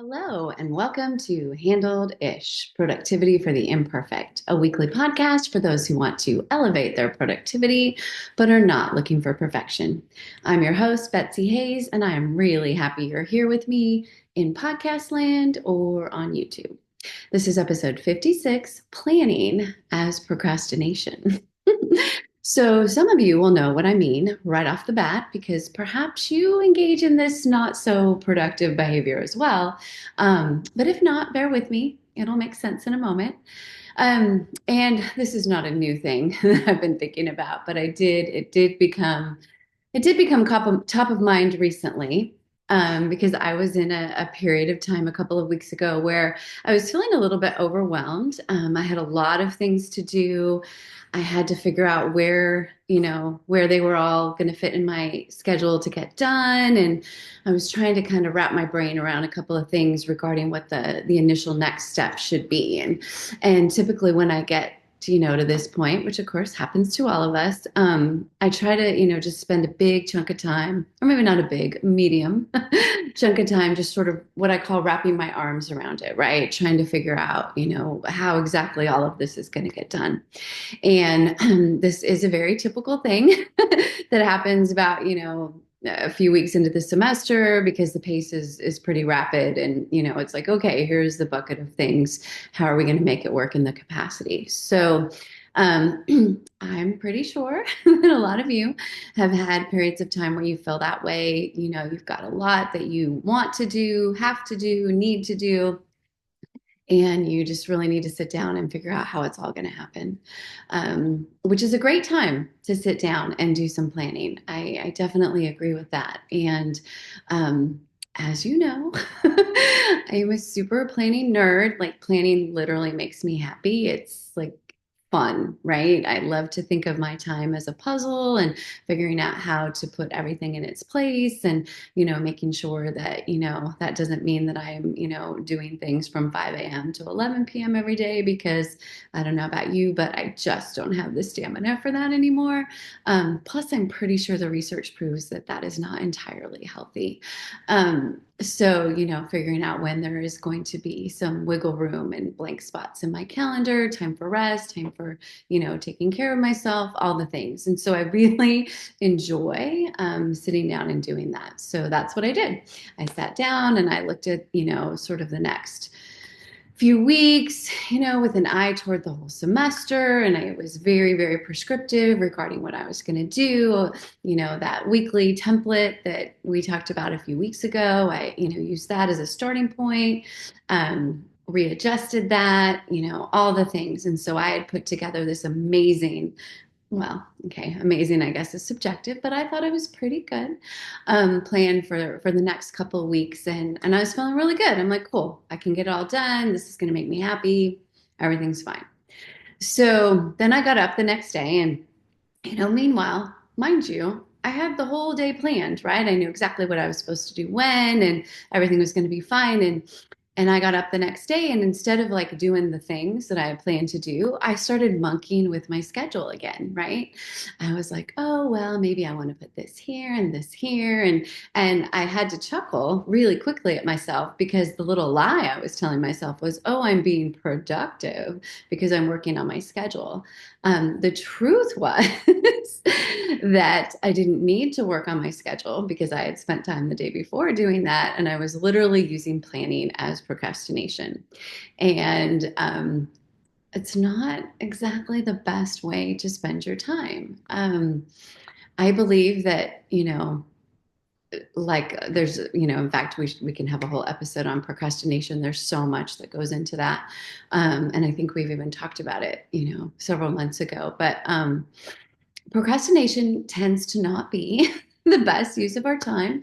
Hello, and welcome to Handled-ish, Productivity for the Imperfect, a weekly podcast for those who want to elevate their productivity but are not looking for perfection. I'm your host, Betsy Hayes, and I am really happy you're here with me in podcast land or on YouTube. This is episode 56, Planning as Procrastination. So, some of you will know what I mean right off the bat because perhaps you engage in this not so productive behavior as well. But if not, bear with me. It'll make sense in a moment. And this is not a new thing that I've been thinking about, but it did become top of mind recently. Because I was in a period of time a couple of weeks ago where I was feeling a little bit overwhelmed. I had a lot of things to do. I had to figure out where they were all going to fit in my schedule to get done. And I was trying to kind of wrap my brain around a couple of things regarding what the initial next step should be. And typically when I get to this point, which of course happens to all of us, I try to just spend a big chunk of time, or maybe not a big, medium chunk of time, just sort of what I call wrapping my arms around it, right? Trying to figure out how exactly all of this is going to get done. And this is a very typical thing that happens about a few weeks into the semester because the pace is pretty rapid and it's like, okay, here's the bucket of things. How are we going to make it work in the capacity? So um, I'm pretty sure that a lot of you have had periods of time where you feel that way. You've got a lot that you want to do, have to do, need to do, and you just really need to sit down and figure out how it's all going to happen, which is a great time to sit down and do some planning. I definitely agree with that. And as you know, I am a super planning nerd. Like, planning literally makes me happy. It's like fun, right? I love to think of my time as a puzzle and figuring out how to put everything in its place and making sure that that doesn't mean that I'm doing things from 5 a.m. to 11 p.m. every day because I don't know about you, but I just don't have the stamina for that anymore. Plus, I'm pretty sure the research proves that that is not entirely healthy. So figuring out when there is going to be some wiggle room and blank spots in my calendar, time for rest, time for taking care of myself, all the things. And so I really enjoy sitting down and doing that. So that's what I did. I sat down and I looked at sort of the next few weeks with an eye toward the whole semester. And I was very, very prescriptive regarding what I was going to do. That weekly template that we talked about a few weeks ago, I used that as a starting point. Readjusted that all the things. And so I had put together this amazing, well, okay, amazing, I guess is subjective, but I thought it was pretty good plan for the next couple of weeks. And I was feeling really good. I'm like, cool, I can get it all done. This is going to make me happy. Everything's fine. So then I got up the next day and meanwhile, mind you, I had the whole day planned, right? I knew exactly what I was supposed to do when, and everything was going to be fine. And I got up the next day, and instead of like doing the things that I had planned to do, I started monkeying with my schedule again, right? I was like, oh, well, maybe I want to put this here and this here. And I had to chuckle really quickly at myself because the little lie I was telling myself was, oh, I'm being productive because I'm working on my schedule. The truth was that I didn't need to work on my schedule because I had spent time the day before doing that. And I was literally using planning as procrastination. And it's not exactly the best way to spend your time. I believe that like in fact, we can have a whole episode on procrastination. There's so much that goes into that. And I think we've even talked about it several months ago. But procrastination tends to not be the best use of our time.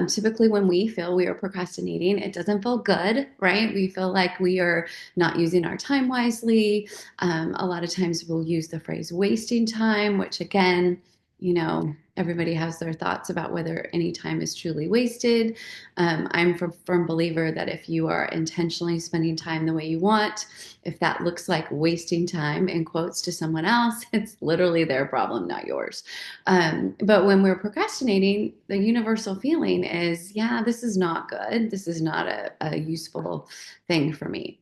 Typically, when we feel we are procrastinating, it doesn't feel good, right? We feel like we are not using our time wisely. A lot of times we'll use the phrase wasting time, which again, Everybody has their thoughts about whether any time is truly wasted. I'm a firm believer that if you are intentionally spending time the way you want, if that looks like wasting time in quotes to someone else, it's literally their problem, not yours. But when we're procrastinating, the universal feeling is, yeah, this is not good. This is not a useful thing for me.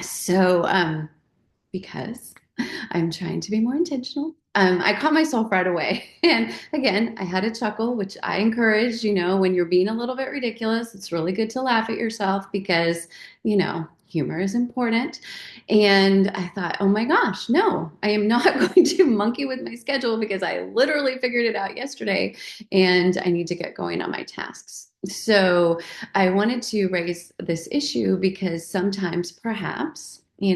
So, because I'm trying to be more intentional. I caught myself right away. And again, I had a chuckle, which I encourage, when you're being a little bit ridiculous, it's really good to laugh at yourself because, humor is important. And I thought, oh my gosh, no, I am not going to monkey with my schedule because I literally figured it out yesterday and I need to get going on my tasks. So I wanted to raise this issue because sometimes perhaps, we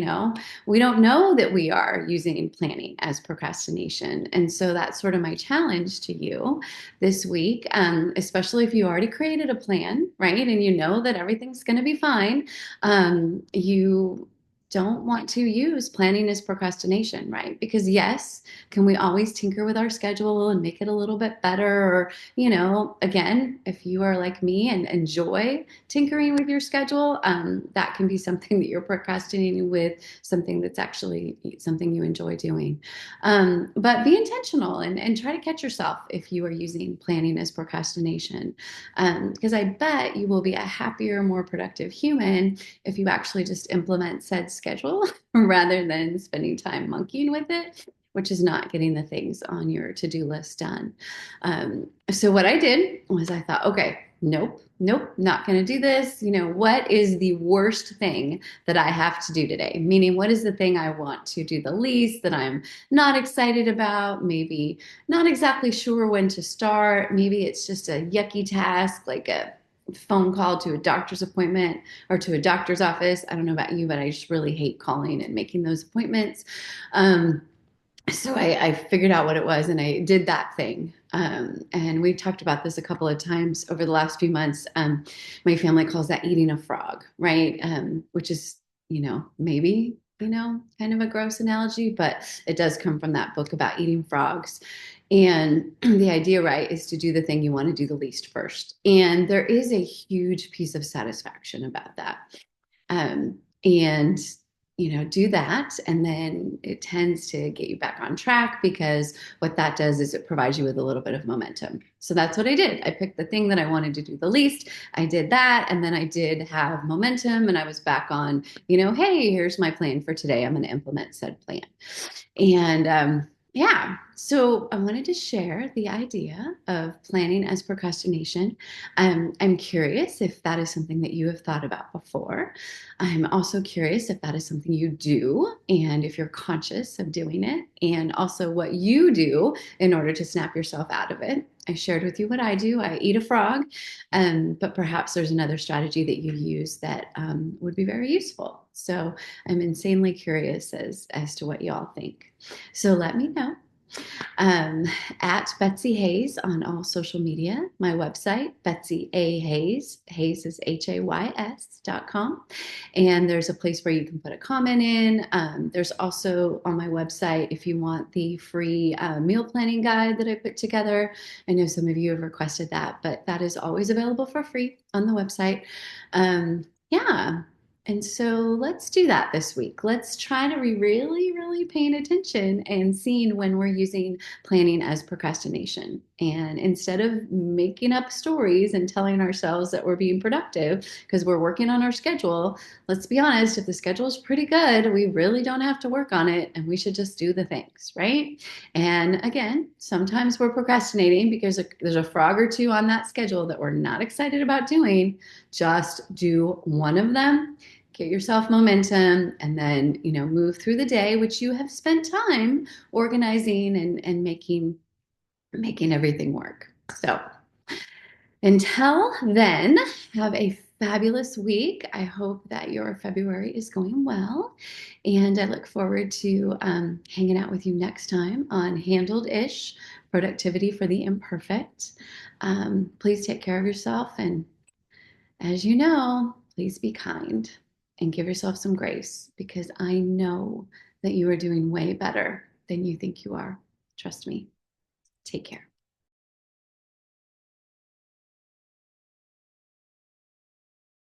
don't know that we are using planning as procrastination. And so that's sort of my challenge to you this week, especially if you already created a plan, right? And you know that everything's going to be fine. You don't want to use planning as procrastination, right? Because yes, can we always tinker with our schedule and make it a little bit better? Or, again, if you are like me and enjoy tinkering with your schedule, that can be something that you're procrastinating with, something that's actually something you enjoy doing. But be intentional and try to catch yourself if you are using planning as procrastination. Because I bet you will be a happier, more productive human if you actually just implement said schedule rather than spending time monkeying with it, which is not getting the things on your to-do list done. So what I did was I thought, okay, nope, not going to do this. What is the worst thing that I have to do today? Meaning, what is the thing I want to do the least, that I'm not excited about? Maybe not exactly sure when to start. Maybe it's just a yucky task, like a phone call to a doctor's appointment or to a doctor's office. I don't know about you, but I just really hate calling and making those appointments. So I figured out what it was and I did that thing. And we talked about this a couple of times over the last few months. My family calls that eating a frog, right? Which is, maybe, kind of a gross analogy, but it does come from that book about eating frogs. And the idea, right, is to do the thing you want to do the least first. And there is a huge piece of satisfaction about that. And do that. And then it tends to get you back on track because what that does is it provides you with a little bit of momentum. So that's what I did. I picked the thing that I wanted to do the least. I did that. And then I did have momentum and I was back on, hey, here's my plan for today. I'm going to implement said plan. And yeah, so I wanted to share the idea of planning as procrastination. I'm curious if that is something that you have thought about before. I'm also curious if that is something you do and if you're conscious of doing it, and also what you do in order to snap yourself out of it. I shared with you what I do. I eat a frog, but perhaps there's another strategy that you use that would be very useful. So I'm insanely curious as to what y'all think. So let me know. At Betsy Hayes on all social media, my website, Betsy A. Hayes, Hayes is HAYS.com. And there's a place where you can put a comment in. There's also on my website, if you want the free meal planning guide that I put together. I know some of you have requested that, but that is always available for free on the website. Yeah. And so let's do that this week. Let's try to be really, really paying attention and seeing when we're using planning as procrastination. And instead of making up stories and telling ourselves that we're being productive because we're working on our schedule, let's be honest, if the schedule is pretty good, we really don't have to work on it and we should just do the things, right? And again, sometimes we're procrastinating because there's a frog or two on that schedule that we're not excited about doing. Just do one of them, get yourself momentum, and then move through the day, which you have spent time organizing and making everything work. So until then, have a fabulous week. I hope that your February is going well, and I look forward to hanging out with you next time on Handled Ish: Productivity for the Imperfect. Please take care of yourself, and as you know, please be kind and give yourself some grace because I know that you are doing way better than you think you are. Trust me. Take care.